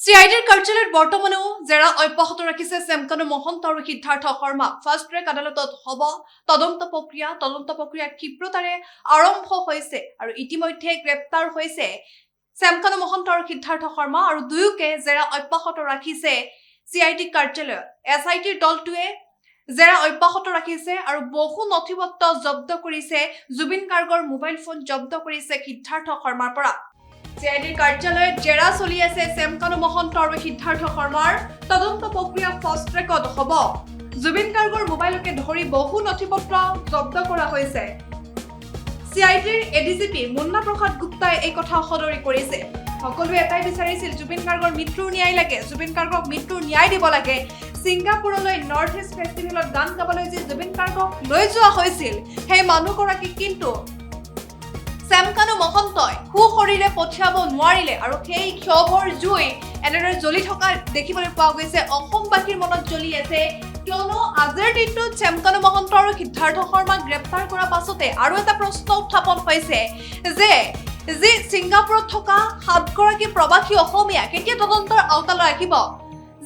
CIDৰ কাৰ্যালয়ত বৰ্তমানেও জেৰা অব্যাহত ৰাখিছে চেমকানু মহন্ত আৰু সিদ্ধাৰ্থ শৰ্মা। ফাষ্ট ট্ৰেক আদালতত হ'ব তদন্ত প্ৰক্ৰিয়া ক্ষিপ্ৰতাৰে আৰম্ভ হৈছে আৰু ইতিমধ্যে গ্ৰেপ্তাৰ হৈছে চেমকানু মহন্ত আৰু সিদ্ধাৰ্থ শৰ্মা আৰু দুয়োকে জেৰা অব্যাহত ৰাখিছে CID কাৰ্যালয়ত। SITৰ দলটোৱে জেৰা অব্যাহত ৰাখিছে আৰু বহু নথিপত্ৰ জব্দ কৰিছে। জুবিন গাৰ্গৰ মোবাইল ফোন জব্দ কৰিছে সিদ্ধাৰ্থ শৰ্মাৰ পৰা। CIDৰ কাৰ্যালয়ত জেৰা চলি আছে চেমকানু মহন্ত আৰু সিদ্ধাৰ্থ শৰ্মাৰ। তদন্ত প্ৰক্ৰিয়া ফাষ্ট ট্ৰেকত হ'ব। জুবিন গাৰ্গৰ মোবাইলকে ধৰি বহু নথিপত্ৰ জব্দ কৰা হৈছে। CIDৰ ADGP মুন্না প্ৰসাদ গুপ্তাই এই কথা সদৰি কৰিছে। সকলোৱে এটাই বিচাৰিছিল জুবিন গাৰ্গৰ মৃত্যুৰ ন্যায় লাগে, জুবিন গাৰ্গক মৃত্যুৰ ন্যায় দিব লাগে। ছিংগাপুৰলৈ নৰ্থ ইষ্ট ফেষ্টিভেলত গান গাবলৈ যি জুবিন গাৰ্গক লৈ যোৱা হৈছিল, সেই মানুহগৰাকীক কিন্তু চেমকানু মহন্তই সুশৰীৰে পঠিয়াব নোৱাৰিলে আৰু সেই ক্ষোভৰ জুই এনেদৰে জ্বলি থকা দেখিবলৈ পোৱা গৈছে। অসমবাসীৰ মনত জ্বলি আছে, কিয়নো আজিৰ দিনটোত চেমকানু মহন্ত আৰু সিদ্ধাৰ্থ শৰ্মাক গ্ৰেপ্তাৰ কৰাৰ পাছতে আৰু এটা প্ৰশ্ন উত্থাপন হৈছে যে যি ছিংগাপুৰত থকা 7গৰাকী প্ৰৱাসী অসমীয়া কেতিয়া তদন্তৰ আওতালৈ আহিব।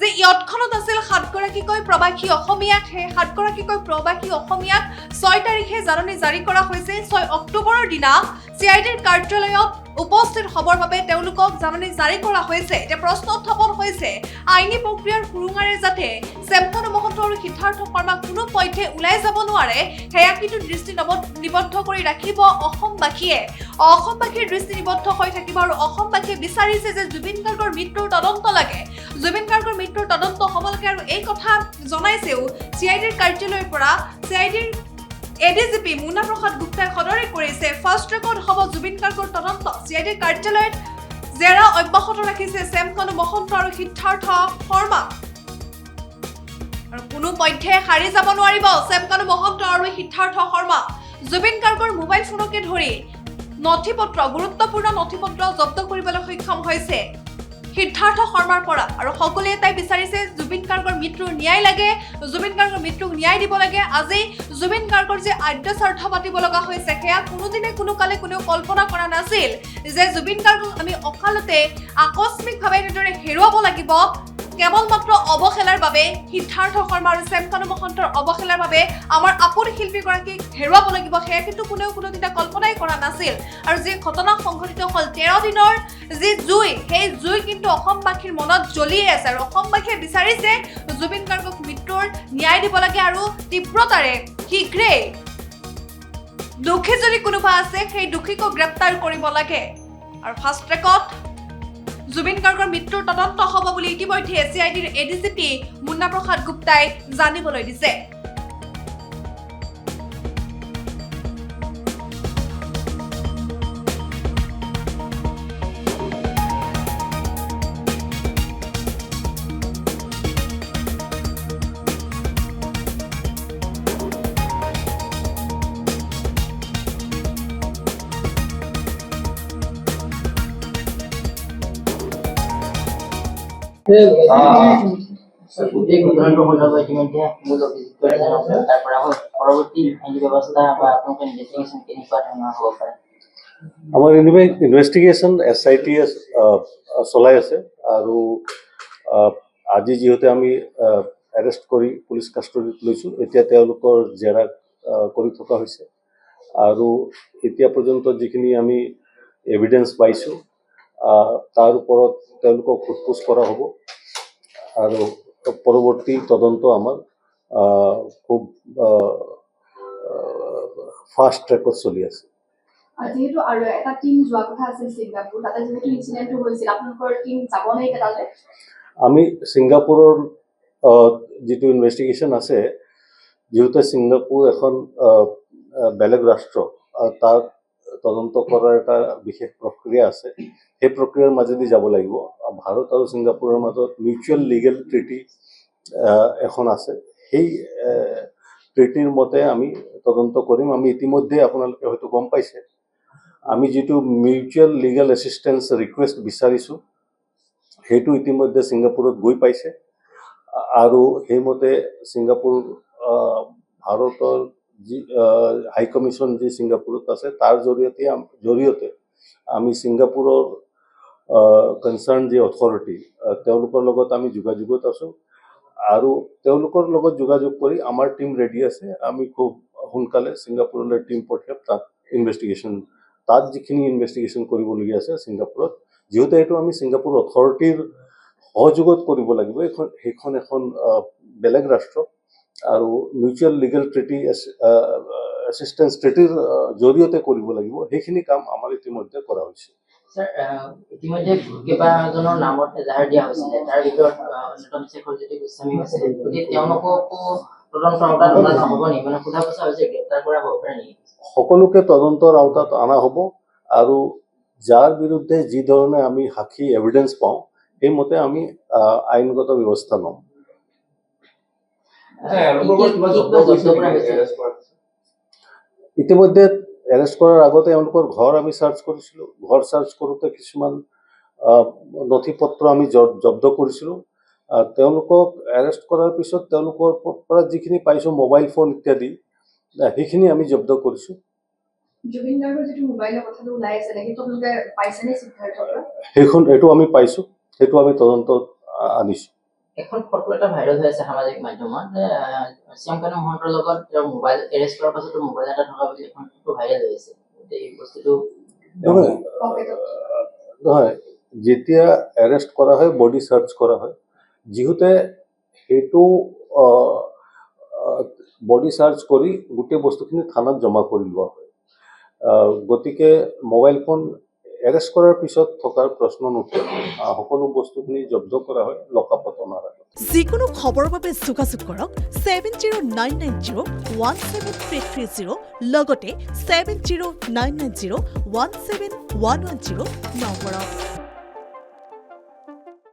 যে ইয়ৎখনত আছিল 7গৰাকীকৈ প্ৰৱাসী অসমীয়াক, সেই 7গৰাকীকৈ প্ৰৱাসী অসমীয়াক 6 তাৰিখে জাননী জাৰি কৰা হৈছে। 6 অক্টোবৰৰ দিনা CIDৰ কাৰ্যালয়ত উপস্থিত হ'বৰ বাবে তেওঁলোকক জাননী জাৰি কৰা হৈছে। এতিয়া প্ৰশ্ন উত্থাপন হৈছে, আইনী প্ৰক্ৰিয়াৰ সুৰুঙাৰে যাতে চেমকানু মহন্ত আৰু সিদ্ধাৰ্থ শৰ্মা কোনো পথে ওলাই যাব নোৱাৰে, সেয়া কিন্তু দৃষ্টি নিবদ্ধ কৰি ৰাখিব অসমবাসীয়ে। অসমবাসীৰ দৃষ্টি নিবদ্ধ হৈ থাকিব আৰু অসমবাসীয়ে বিচাৰিছে যে জুবিন গাৰ্গৰ মৃত্যুৰ তদন্ত লাগে, জুবিন গাৰ্গৰ মৃত্যুৰ তদন্ত হ'ব লাগে। আৰু এই কথা জনাইছেও CIDৰ কাৰ্যালয়ৰ পৰা। CIDৰ ADGP মুন্না প্ৰসাদ গুপ্তাই সদৰি কৰিছে, ফাষ্ট ট্ৰেকত হ'ব জুবিন গাৰ্গৰ তদন্ত। CIDৰ কাৰ্যালয়ত জেৰা অব্যাহত ৰাখিছে চেমকানু মহন্ত আৰু সিদ্ধাৰ্থ শৰ্মা। আৰু কোনো পথে সাৰি যাব নোৱাৰিব চেমকানু মহন্ত আৰু সিদ্ধাৰ্থ শৰ্মা। জুবিন গাৰ্গৰ মোবাইল ফোনকে ধৰি গুৰুত্বপূৰ্ণ নথিপত্ৰ জব্দ কৰিবলৈ সক্ষম হৈছে সিদ্ধাৰ্থ শৰ্মাৰ পৰা। আৰু সকলোৱে তাই বিচাৰিছে জুবিন গাৰ্গৰ মৃত্যুৰ ন্যায় লাগে, জুবিন গাৰ্গৰ মৃত্যুক ন্যায় দিব লাগে। আজি জুবিন গাৰ্গৰ যে আদ্য স্বাৰ্থ পাতিব লগা হৈছে, সেয়া কোনোদিনে কোনো কালে কোনেও কল্পনা কৰা নাছিল যে জুবিন গাৰ্গক আমি অকালতে আকস্মিকভাৱে এনেদৰে হেৰুৱাব লাগিব কেৱল মাত্ৰ অৱহেলাৰ বাবে। সিদ্ধাৰ্থ শৰ্মা আৰু চেমকানু মহন্তৰ অৱহেলাৰ বাবে আমাৰ আপোন শিল্পীগৰাকীক হেৰুৱাব লাগিব, সেয়া কিন্তু কোনেও কোনোদিনা কল্পনাই কৰা নাছিল। আৰু যি ঘটনা সংঘটিত হ'ল 13 দিনৰ যি জুই, সেই জুই কিন্তু অসমবাসীৰ মনত জ্বলিয়ে আছে। আৰু অসমবাসীয়ে বিচাৰিছে জুবিন গাৰ্গক মৃত্যুৰ ন্যায় দিব লাগে আৰু তীব্ৰতাৰে শীঘ্ৰেই দোষী যদি কোনোবা আছে সেই দোষীকো গ্ৰেপ্তাৰ কৰিব লাগে। আৰু ফাষ্ট ট্ৰেকত জুবিন গাৰ্গৰ মৃত্যুৰ তদন্ত হ'ব বুলি ইতিমধ্যে CIDৰ ADGP মুন্না প্ৰসাদ গুপ্তাই জানিবলৈ দিছে। গোটেই ঘটনাটোৰ সন্দৰ্ভত ইতিমধ্যে মূল অভিযুক্ত এজন আছে, তাৰ পৰা পৰৱৰ্তী আইনী ব্যৱস্থা বা আপোনালোকৰ ইনভেষ্টিগেশ্যন কেনেকুৱা ধৰণৰ হ'ব পাৰে? আমাৰ ইনভেষ্টিগেশ্যন SIT চলাই আছে আৰু আজি যিহেতু আমি এৰেষ্ট কৰি পুলিচ কাষ্টডিত লৈছোঁ, এতিয়া তেওঁলোকৰ জেৰা কৰি থকা হৈছে। আৰু এতিয়া পৰ্যন্ত যিখিনি আমি এভিডেঞ্চ পাইছোঁ তাৰ ওপৰত তেওঁলোকক সোধপোছ কৰা হ'ব আৰু পৰৱৰ্তী তদন্ত আমাৰ খুব ফাষ্ট ট্ৰেকত চলি আছে। যেহেতু আৰু এটা টিম যোৱা কথা আছিল ছিংগাপুৰ, তাতে যেহেতু ইনচিডেণ্টটো হৈছিল, আপোনালোকৰ টিম যাব নে তালৈ? আমি ছিংগাপুৰৰ যিটো ইনভেষ্টিগেশ্যন আছে, যিহেতু ছিংগাপুৰ এখন বেলেগ ৰাষ্ট্ৰ, তাত তদন্ত কৰাৰ এটা বিশেষ প্ৰক্ৰিয়া আছে, সেই প্ৰক্ৰিয়াৰ মাজেদি যাব লাগিব। ভাৰত আৰু ছিংগাপুৰৰ মাজত মিউচুৱেল লিগেল ট্ৰিটি এখন আছে, সেই ট্ৰিটিৰ মতে আমি তদন্ত কৰিম। আমি ইতিমধ্যে আপোনালোকে হয়তো গম পাইছে, আমি যিটো মিউচুৱেল লিগেল এছিষ্টেঞ্চ ৰিকুৱেষ্ট বিচাৰিছোঁ, সেইটো ইতিমধ্যে ছিংগাপুৰত গৈ পাইছে। আৰু সেইমতে ছিংগাপুৰ ভাৰতৰ যি হাই কমিশ্যন যি ছিংগাপুৰত আছে, তাৰ জৰিয়তে আমি ছিংগাপুৰৰ কনচাৰ্ণ যি অথৰিটি তেওঁলোকৰ লগত আমি যোগাযোগত আছোঁ আৰু তেওঁলোকৰ লগত যোগাযোগ কৰি আমাৰ টীম ৰেডি আছে আমি খুব সোনকালে ছিংগাপুৰলৈ টীম পঠিয়াম তাত ইনভেষ্টিগেশ্যন তাত যিখিনি ইনভেষ্টিগেশ্যন কৰিবলগীয়া আছে ছিংগাপুৰত যিহেতু এইটো আমি ছিংগাপুৰ অথৰিটিৰ সহযোগত কৰিব লাগিব সেইখন এখন বেলেগ ৰাষ্ট্ৰ আৰু মিউচুৱেল লিগেল ট্ৰিটি এছিষ্টেঞ্চ ট্ৰিটিৰ জৰিয়তে কৰিব লাগিব সেইখিনি কাম আমাৰ ইতিমধ্যে কৰা হৈছে স্যাৰ ইতিমধ্যে কেইবাজনৰ নামত এজাহাৰ দিয়া হৈছিলে তাৰ ভিতৰত অন্যতম শেখৰজ্যোতি গোস্বামী আছিলে গতিকে তেওঁলোককো তদন্তৰ আওতাত অনা নহ'ব নেকি মানে সোধা পোছা হৈছে গ্ৰেপ্তাৰ কৰা হ'ব পাৰে নেকি সকলোকে তদন্তৰ আওতাত অনা হ'ব আৰু যাৰ বিৰুদ্ধে যি ধৰণে আমি সাক্ষী এভিডেন্স পাওঁ সেইমতে আমি আইনগত ব্যৱস্থা ল'ম ইতিমধ্যে এৰেষ্ট কৰাৰ আগতে এওঁলোকৰ ঘৰ আমি চাৰ্চ কৰিছিলোঁ ঘৰ চাৰ্চ কৰোঁতে কিছুমান নথি পত্ৰ আমি জব্দ কৰিছিলোঁ তেওঁলোকক এৰেষ্ট কৰাৰ পিছত তেওঁলোকৰ পৰা যিখিনি পাইছোঁ মোবাইল ফোন ইত্যাদি সেইখিনি আমি জব্দ কৰিছোঁ জুবিন গাৰ্গৰ যিটো মোবাইলৰ কথাটো ওলাই আছে সেইটো আপোনালোকে পাইছেনে সিদ্ধাৰ্থৰ পৰা এইটো আমি পাইছোঁ সেইটো আমি তদন্তত আনিছোঁ এখন ফটো এটা ভাইৰেল হৈ আছে সামাজিক মাধ্যমত যে শ্যামকানু মহন্তৰ লগত তেওঁৰ মোবাইল এৰেষ্ট কৰাৰ পাছতো মোবাইল এটা থকা বুলি এখন ফটো ভাইৰেল হৈ আছে এই বস্তুটো নহয় যেতিয়া এৰেষ্ট কৰা হয় বডি চাৰ্চ কৰা হয় যিহেতু সেইটো বডি চাৰ্চ কৰি গোটেই বস্তুখিনি থানাত জমা কৰি লোৱা হয় গতিকে মোবাইল ফোন এৰেষ্ট কৰাৰ পিছত থকাৰ প্ৰশ্ন নুঠে সকলো বস্তুখিনি জব্দ কৰা হয় লকআপত অনা হয় যিকোনো খবৰৰ বাবে যোগাযোগ কৰক 7099017330 লগতে 7099017110 নম্বৰত